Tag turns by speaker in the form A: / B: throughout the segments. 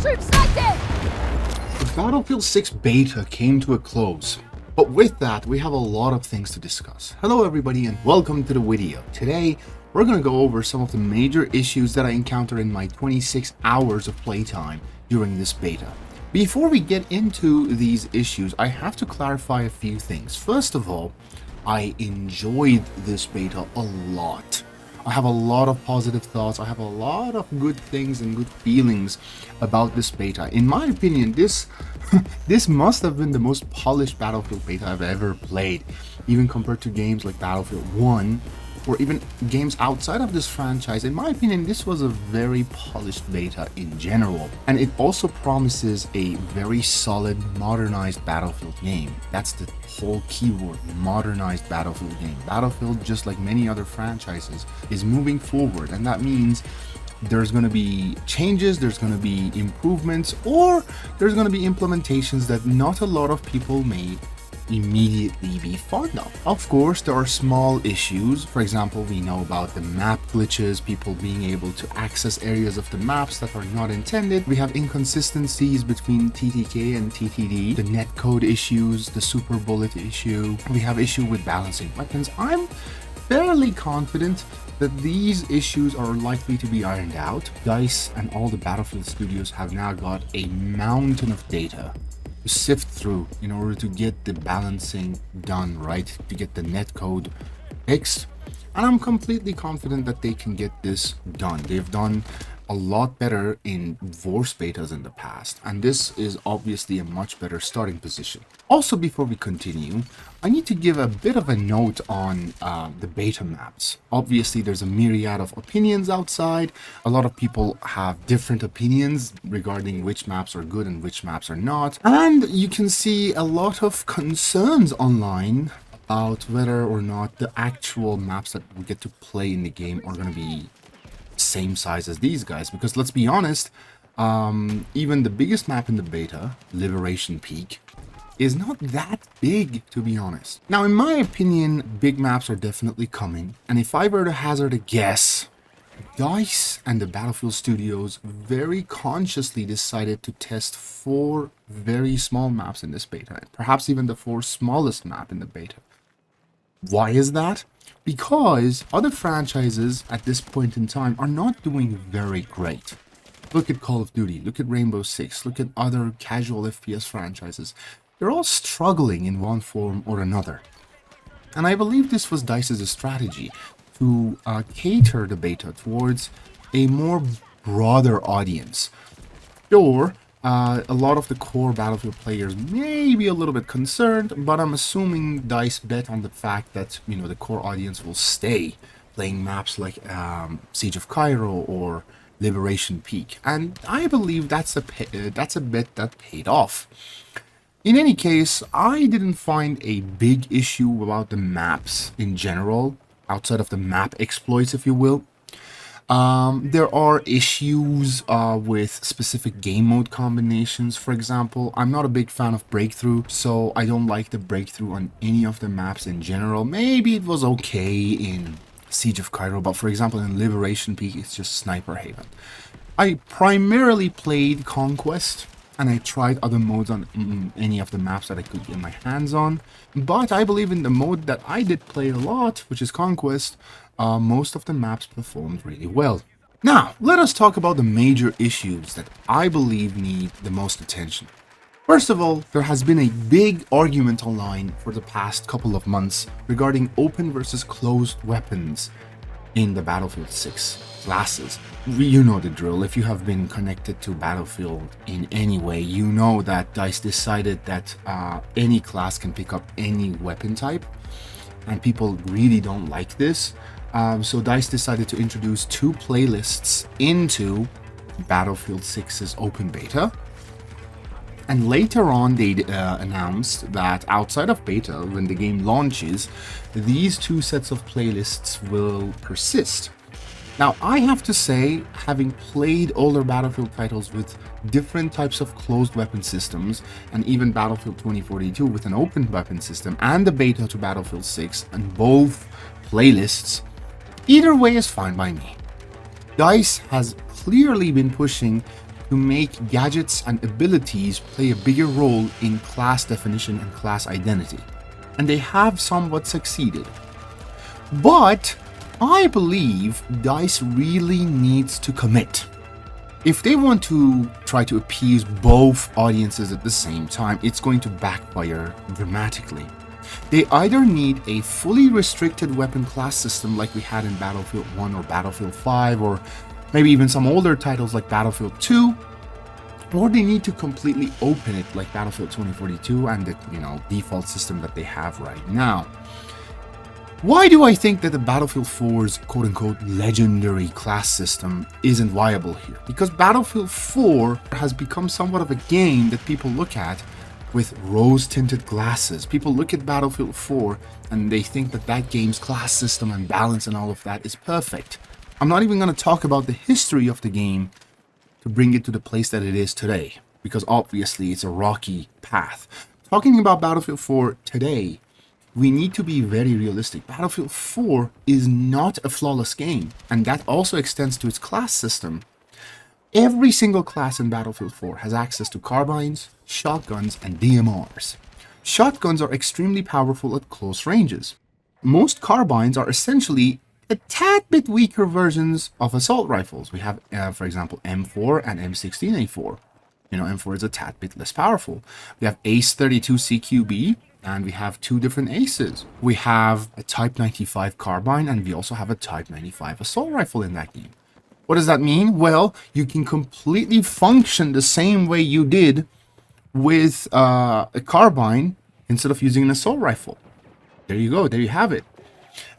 A: troops sighted!
B: The Battlefield 6 beta came to a close, but with that we have a lot of things to discuss. Hello everybody and welcome to the video. Today we're going to go over some of the major issues that I encountered in my 26 hours of playtime during this beta. Before we get into these issues, I have to clarify a few things. First of all, I enjoyed this beta a lot. I have a lot of positive thoughts. I have a lot of good things and good feelings about this beta. In my opinion, this must have been the most polished Battlefield beta I've ever played, even compared to games like Battlefield 1 or even games outside of this franchise. In my opinion, this was a very polished beta in general, and it also promises a very solid modernized Battlefield game. That's the whole keyword, modernized Battlefield game. Battlefield, just like many other franchises, is moving forward, and that means there's going to be changes, there's going to be improvements, or there's going to be implementations that not a lot of people may immediately be fond of. Of course, there are small issues. For example, we know about the map glitches, people being able to access areas of the maps that are not intended. We have inconsistencies between TTK and TTD, the netcode issues, the super bullet issue. We have issue with balancing weapons. I'm fairly confident that these issues are likely to be ironed out. DICE and all the Battlefield studios have now got a mountain of data to sift through in order to get the balancing done right, to get the netcode fixed, and I'm completely confident that they can get this done. They've done a lot better in Vorce betas in the past, and this is obviously a much better starting position. Also, before we continue, I need to give a bit of a note on the beta maps. Obviously, there's a myriad of opinions outside. A lot of people have different opinions regarding which maps are good and which maps are not, and you can see a lot of concerns online about whether or not the actual maps that we get to play in the game are going to be same size as these guys, because let's be honest, even the biggest map in the beta, Liberation Peak, is not that big, to be honest. Now, in my opinion, big maps are definitely coming, and if I were to hazard a guess, DICE and the Battlefield studios very consciously decided to test 4 very small maps in this beta, perhaps even the 4 smallest map in the beta. Why is that? Because other franchises at this point in time are not doing very great. Look at Call of Duty, look at Rainbow Six, look at other casual FPS franchises. They're all struggling in one form or another. And I believe this was DICE's strategy to cater the beta towards a more broader audience. Sure, a lot of the core Battlefield players may be a little bit concerned, but I'm assuming DICE bet on the fact that, you know, the core audience will stay playing maps like Siege of Cairo or Liberation Peak, and I believe that's a bet that paid off. In any case, I didn't find a big issue about the maps in general, outside of the map exploits, if you will. There are issues with specific game mode combinations. For example, I'm not a big fan of breakthrough, so I don't like the breakthrough on any of the maps in general. Maybe it was okay in Siege of Cairo, but for example in Liberation Peak, it's just Sniper Haven. I primarily played Conquest, and I tried other modes on any of the maps that I could get my hands on. But I believe in the mode that I did play a lot, which is Conquest, most of the maps performed really well. Now, let us talk about the major issues that I believe need the most attention. First of all, there has been a big argument online for the past couple of months regarding open versus closed weapons in the Battlefield 6 classes. You know the drill. If you have been connected to Battlefield in any way, you know that DICE decided that any class can pick up any weapon type, and people really don't like this. So DICE decided to introduce 2 playlists into Battlefield 6's open beta. And later on, they announced that outside of beta, when the game launches, these 2 sets of playlists will persist. Now, I have to say, having played older Battlefield titles with different types of closed weapon systems, and even Battlefield 2042 with an open weapon system, and the beta to Battlefield 6, and both playlists, either way is fine by me. DICE has clearly been pushing to make gadgets and abilities play a bigger role in class definition and class identity. And they have somewhat succeeded. But I believe DICE really needs to commit. If they want to try to appease both audiences at the same time, it's going to backfire dramatically. They either need a fully restricted weapon class system like we had in Battlefield 1 or Battlefield 5, or maybe even some older titles like Battlefield 2, or they need to completely open it like Battlefield 2042 and the default system that they have right now. Why do I think that the Battlefield 4's quote-unquote legendary class system isn't viable here? Because Battlefield 4 has become somewhat of a game that people look at with rose-tinted glasses. People look at Battlefield 4 and they think that that game's class system and balance and all of that is perfect. I'm not even going to talk about the history of the game to bring it to the place that it is today, because obviously it's a rocky path. Talking about Battlefield 4 today, we need to be very realistic. Battlefield 4 is not a flawless game, and that also extends to its class system. Every single class in Battlefield 4 has access to carbines, shotguns, and DMRs. Shotguns are extremely powerful at close ranges. Most carbines are essentially a tad bit weaker versions of assault rifles. We have, for example, M4 and M16A4. M4 is a tad bit less powerful. We have Ace 32 CQB, and we have two different aces. We have a Type 95 carbine, and we also have a Type 95 assault rifle in that game. What does that mean? Well, you can completely function the same way you did with a carbine instead of using an assault rifle. There you go. There you have it.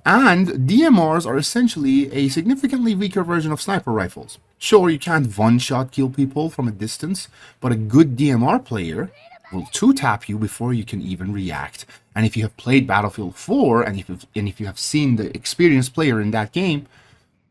B: And DMRs are essentially a significantly weaker version of sniper rifles. Sure, you can't one-shot kill people from a distance, but a good DMR player will two-tap you before you can even react. And if you have played Battlefield 4, and if you have seen the experienced player in that game,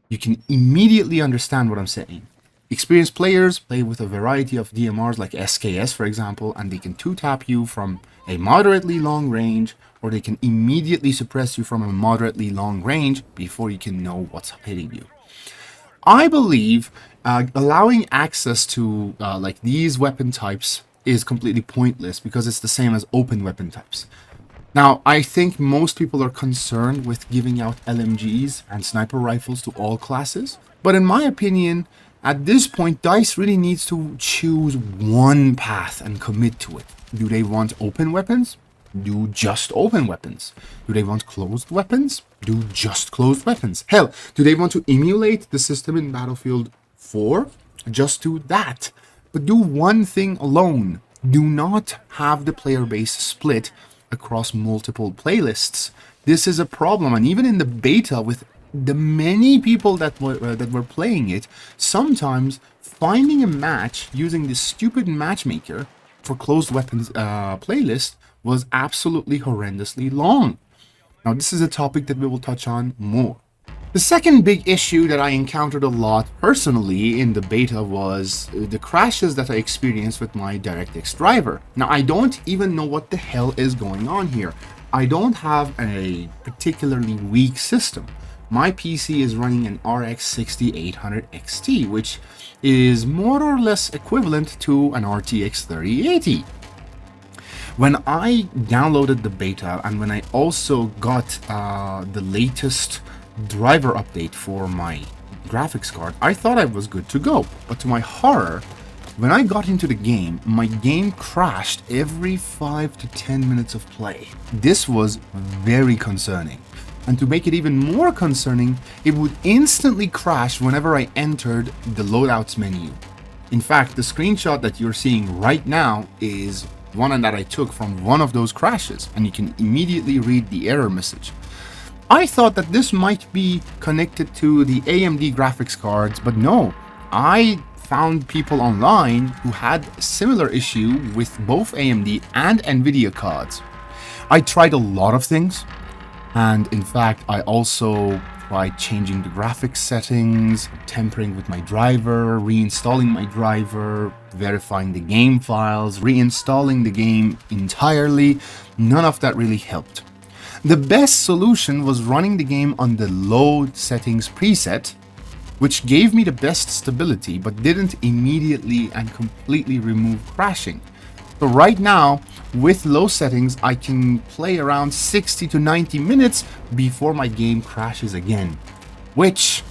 B: you can immediately understand what I'm saying. Experienced players play with a variety of DMRs like SKS, for example, and they can two-tap you from a moderately long range, or they can immediately suppress you from a moderately long range before you can know what's hitting you. I believe allowing access to like these weapon types is completely pointless because it's the same as open weapon types. Now, I think most people are concerned with giving out LMGs and sniper rifles to all classes, but in my opinion, at this point, DICE really needs to choose one path and commit to it. Do they want open weapons? Do just open weapons. Do they want closed weapons? Do just closed weapons. Hell, do they want to emulate the system in Battlefield 4? Just do that. But do one thing alone. Do not have the player base split across multiple playlists. This is a problem, and even in the beta with the many people that were playing it, sometimes finding a match using this stupid matchmaker for closed weapons playlist was absolutely horrendously long. Now, this is a topic that we will touch on more. The second big issue that I encountered a lot personally in the beta was the crashes that I experienced with my DirectX driver. Now, I don't even know what the hell is going on here. I don't have a particularly weak system. My PC is running an RX 6800 XT, which is more or less equivalent to an RTX 3080. When I downloaded the beta and when I also got the latest driver update for my graphics card, I thought I was good to go. But to my horror, when I got into the game, my game crashed every 5 to 10 minutes of play. This was very concerning. And to make it even more concerning, it would instantly crash whenever I entered the loadouts menu. In fact, the screenshot that you're seeing right now is one that I took from one of those crashes, and you can immediately read the error message. I thought that this might be connected to the AMD graphics cards, but no. I found people online who had a similar issue with both AMD and NVIDIA cards. I tried a lot of things, and in fact, I also tried changing the graphics settings, tempering with my driver, reinstalling my driver, verifying the game files, reinstalling the game entirely. None of that really helped. The best solution was running the game on the load settings preset, which gave me the best stability but didn't immediately and completely remove crashing. So right now, with low settings, I can play around 60 to 90 minutes before my game crashes again, which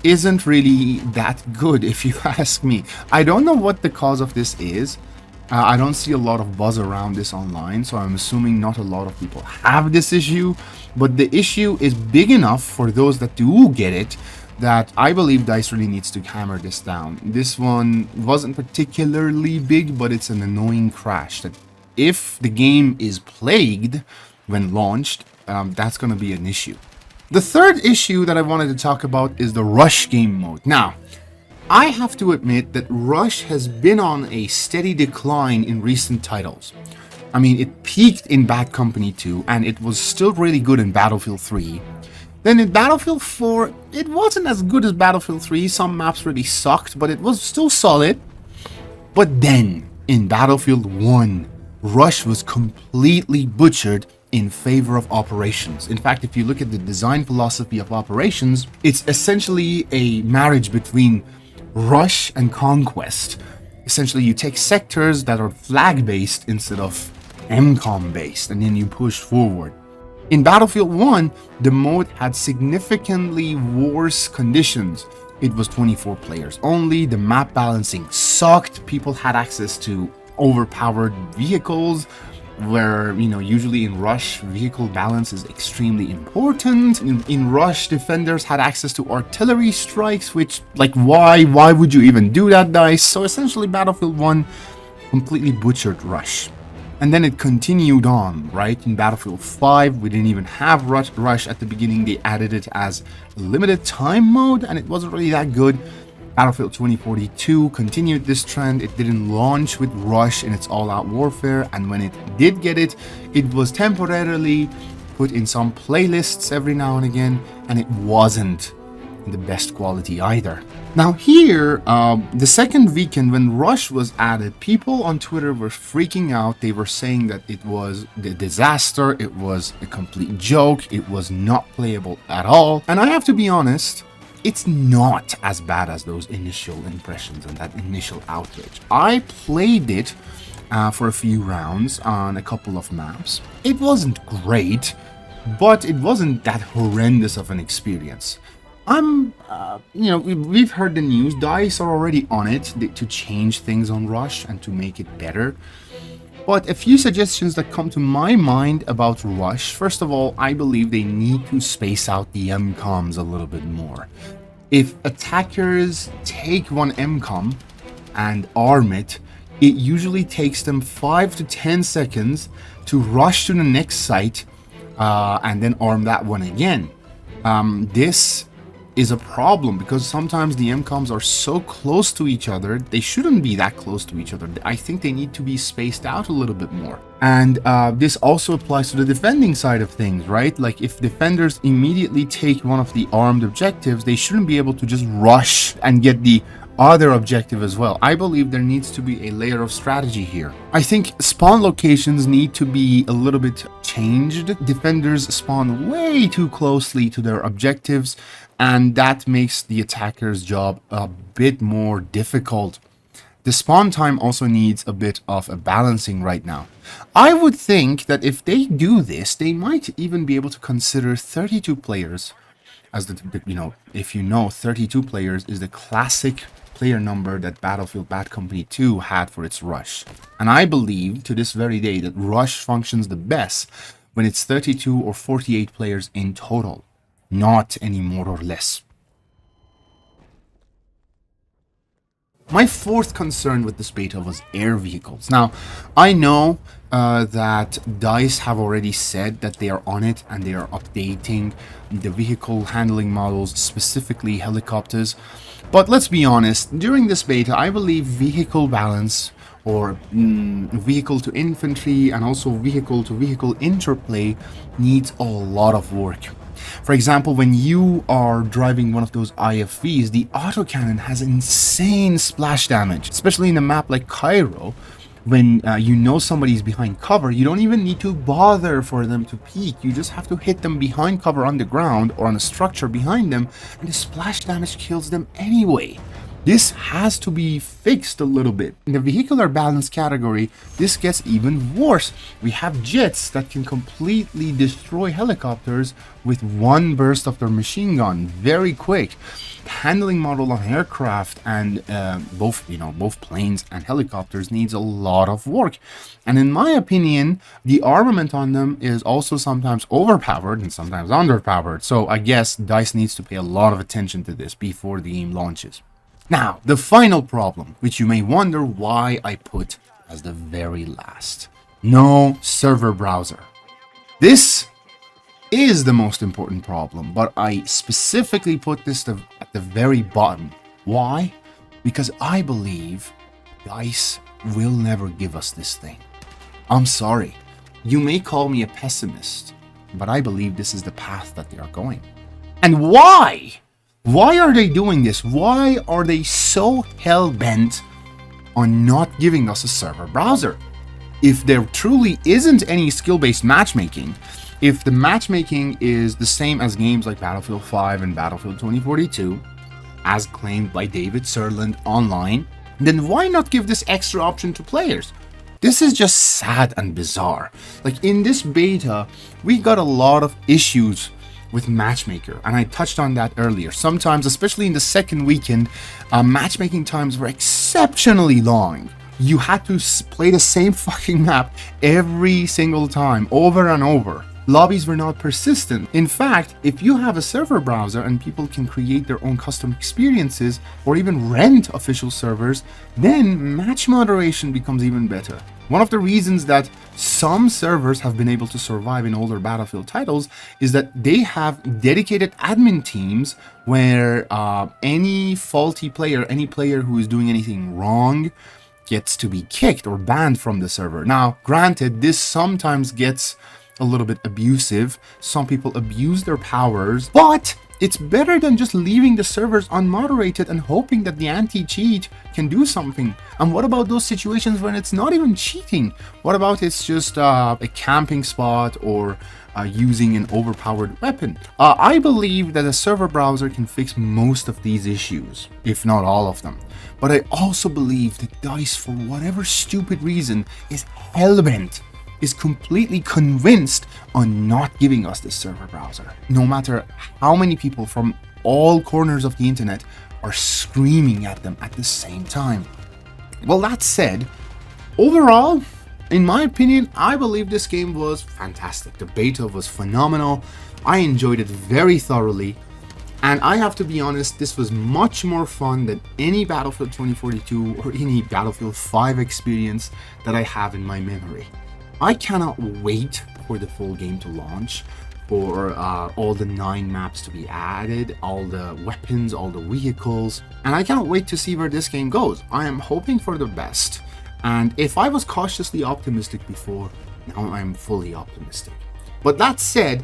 B: isn't really that good if you ask me. I don't know what the cause of this is. I don't see a lot of buzz around this online, so I'm assuming not a lot of people have this issue, but the issue is big enough for those that do get it that I believe DICE really needs to hammer this down. This one wasn't particularly big, but it's an annoying crash that if the game is plagued when launched, that's going to be an issue. The third issue that I wanted to talk about is the rush game mode. Now, I have to admit that Rush has been on a steady decline in recent titles. I mean, it peaked in Bad Company 2, and it was still really good in Battlefield 3. Then in Battlefield 4, it wasn't as good as Battlefield 3, some maps really sucked, but it was still solid. But then, in Battlefield 1, Rush was completely butchered in favor of Operations. In fact, if you look at the design philosophy of Operations, it's essentially a marriage between Rush and Conquest. Essentially, you take sectors that are flag-based instead of MCOM-based, and then you push forward. In Battlefield 1, the mode had significantly worse conditions. It was 24 players only, the map balancing sucked, people had access to overpowered vehicles, where, you know, usually in Rush, vehicle balance is extremely important. In Rush, defenders had access to artillery strikes, which, like, why would you even do that, DICE? So essentially, Battlefield 1 completely butchered Rush. And then it continued on, right? In Battlefield 5, we didn't even have Rush at the beginning. They added it as a limited time mode, and it wasn't really that good. Battlefield 2042 continued this trend. It didn't launch with Rush in its all-out warfare, and when it did get it, it was temporarily put in some playlists every now and again, and it wasn't the best quality either. Now here, the second weekend when Rush was added, people on Twitter were freaking out. They were saying that it was a disaster, it was a complete joke, it was not playable at all. And I have to be honest, it's not as bad as those initial impressions and that initial outrage. I played it for a few rounds on a couple of maps. It wasn't great, but it wasn't that horrendous of an experience. We've heard the news. DICE are already on it to change things on Rush and to make it better. But a few suggestions that come to my mind about Rush. First of all, I believe they need to space out the MCOMs a little bit more. If attackers take one MCOM and arm it, it usually takes them 5 to 10 seconds to rush to the next site and then arm that one again. This is a problem because sometimes the MCOMs are so close to each other. They shouldn't be that close to each other. I think they need to be spaced out a little bit more. And this also applies to the defending side of things, right? Like if defenders immediately take one of the armed objectives, they shouldn't be able to just rush and get the other objective as well. I believe there needs to be a layer of strategy here. I think spawn locations need to be a little bit changed. Defenders spawn way too closely to their objectives, and that makes the attacker's job a bit more difficult. The spawn time also needs a bit of a balancing right now. I would think that if they do this, they might even be able to consider 32 players as if you know 32 players is the classic player number that Battlefield Bad Company 2 had for its Rush. And I believe to this very day that Rush functions the best when it's 32 or 48 players in total, not any more or less. My fourth concern with this beta was air vehicles. Now, I know that DICE have already said that they are on it and they are updating the vehicle handling models, specifically helicopters. But let's be honest, during this beta, I believe vehicle balance or vehicle to infantry and also vehicle to vehicle interplay needs a lot of work. For example, when you are driving one of those IFVs, the autocannon has insane splash damage, especially in a map like Cairo, when you know somebody's behind cover, you don't even need to bother for them to peek. You just have to hit them behind cover on the ground or on a structure behind them, and the splash damage kills them anyway. This has to be fixed a little bit. In the vehicular balance category, this gets even worse. We have jets that can completely destroy helicopters with one burst of their machine gun, very quick. The handling model on aircraft and both planes and helicopters needs a lot of work. And in my opinion, the armament on them is also sometimes overpowered and sometimes underpowered. So I guess DICE needs to pay a lot of attention to this before the game launches. Now, the final problem, which you may wonder why I put as the very last. No server browser. This is the most important problem, but I specifically put this at the very bottom. Why? Because I believe DICE will never give us this thing. I'm sorry. You may call me a pessimist, but I believe this is the path that they are going. And why? Why are they doing this? Why are they so hell-bent on not giving us a server browser? If there truly isn't any skill-based matchmaking, if the matchmaking is the same as games like Battlefield 5 and Battlefield 2042, as claimed by David Sirland online, then why not give this extra option to players? This is just sad and bizarre. Like in this beta, we got a lot of issues with matchmaker, and I touched on that earlier. Sometimes, especially in the second weekend, matchmaking times were exceptionally long. You had to play the same fucking map every single time, over and over. Lobbies were not persistent. In fact, if you have a server browser and people can create their own custom experiences or even rent official servers, then match moderation becomes even better. One of the reasons that some servers have been able to survive in older Battlefield titles is that they have dedicated admin teams where any faulty player, any player who is doing anything wrong, gets to be kicked or banned from the server. Now, granted, this sometimes gets a little bit abusive. Some people abuse their powers, but it's better than just leaving the servers unmoderated and hoping that the anti-cheat can do something. And what about those situations when it's not even cheating? What about it's just a camping spot or using an overpowered weapon? I believe that a server browser can fix most of these issues, if not all of them. But I also believe that DICE, for whatever stupid reason, is hellbent, is completely convinced on not giving us this server browser. No matter how many people from all corners of the internet are screaming at them at the same time. Well, that said, overall, in my opinion, I believe this game was fantastic. The beta was phenomenal. I enjoyed it very thoroughly. And I have to be honest, this was much more fun than any Battlefield 2042 or any Battlefield 5 experience that I have in my memory. I cannot wait for the full game to launch, for all the 9 maps to be added, all the weapons, all the vehicles, and I cannot wait to see where this game goes. I am hoping for the best, and if I was cautiously optimistic before, now I'm fully optimistic. But that said,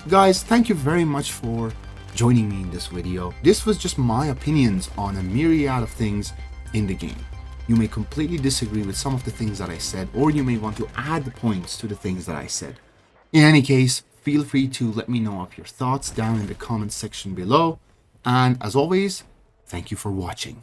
B: guys, thank you very much for joining me in this video. This was just my opinions on a myriad of things in the game. You may completely disagree with some of the things that I said, or you may want to add points to the things that I said. In any case, feel free to let me know of your thoughts down in the comments section below. And as always, thank you for watching.